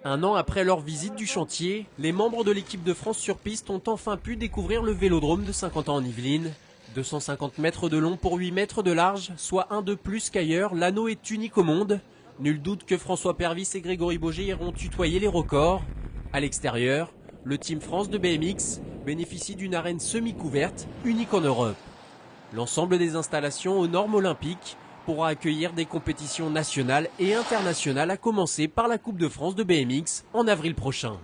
Un an après leur visite du chantier, les membres de l'équipe de France sur piste ont enfin pu découvrir le vélodrome de Saint-Quentin en Yvelines. 250 mètres de long pour 8 mètres de large, soit un de plus qu'ailleurs, l'anneau est unique au monde. Nul doute que François Pervis et Grégory Boger iront tutoyer les records. À l'extérieur, le Team France de BMX bénéficie d'une arène semi-couverte, unique en Europe. L'ensemble des installations aux normes olympiques pourra accueillir des compétitions nationales et internationales, à commencer par la Coupe de France de BMX en avril prochain.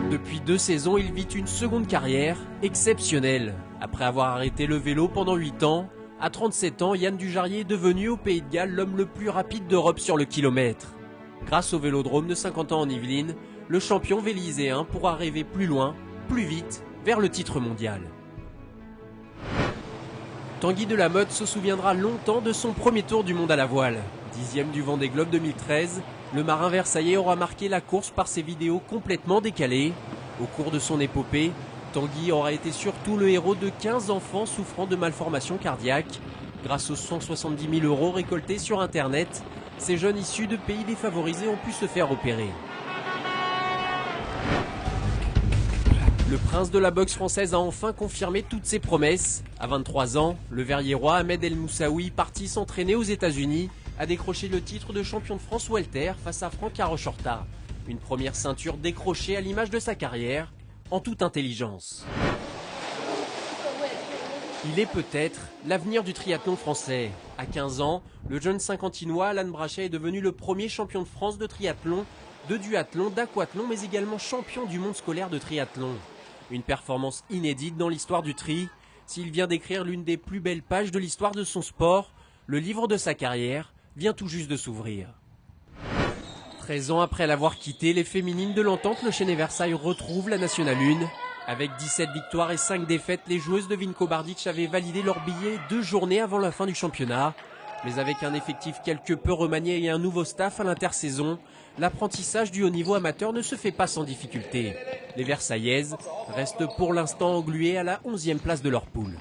Depuis 2 saisons, il vit une seconde carrière exceptionnelle. Après avoir arrêté le vélo pendant 8 ans, à 37 ans, Yann Dujarier est devenu au Pays de Galles l'homme le plus rapide d'Europe sur le kilomètre. Grâce au vélodrome de Saint-Quentin en Yvelines, le champion véliséen pourra rêver plus loin, plus vite, vers le titre mondial. Tanguy Delamotte se souviendra longtemps de son premier tour du monde à la voile. 10e du Vendée Globe 2013, le marin versaillais aura marqué la course par ses vidéos complètement décalées. Au cours de son épopée, Tanguy aura été surtout le héros de 15 enfants souffrant de malformations cardiaques. Grâce aux 170 000 € récoltés sur Internet, ces jeunes issus de pays défavorisés ont pu se faire opérer. Le prince de la boxe française a enfin confirmé toutes ses promesses. À 23 ans, le verriérois Ahmed El Moussaoui, parti s'entraîner aux États-Unis, a décroché le titre de champion de France welter face à Franck Arochorta. Une première ceinture décrochée à l'image de sa carrière, en toute intelligence. Il est peut-être l'avenir du triathlon français. À 15 ans, le jeune Saint-Quentinois Alan Brachet est devenu le premier champion de France de triathlon, de duathlon, d'aquathlon, mais également champion du monde scolaire de triathlon. Une performance inédite dans l'histoire du tri, s'il vient d'écrire l'une des plus belles pages de l'histoire de son sport, le livre de sa carrière vient tout juste de s'ouvrir. 13 ans après l'avoir quitté, les féminines de l'Entente Le Chesnay-Versailles retrouvent la Nationale 1. Avec 17 victoires et 5 défaites, les joueuses de Vinko Bardic avaient validé leur billet 2 journées avant la fin du championnat. Mais avec un effectif quelque peu remanié et un nouveau staff à l'intersaison, l'apprentissage du haut niveau amateur ne se fait pas sans difficulté. Les Versaillaises restent pour l'instant engluées à la 11e place de leur poule.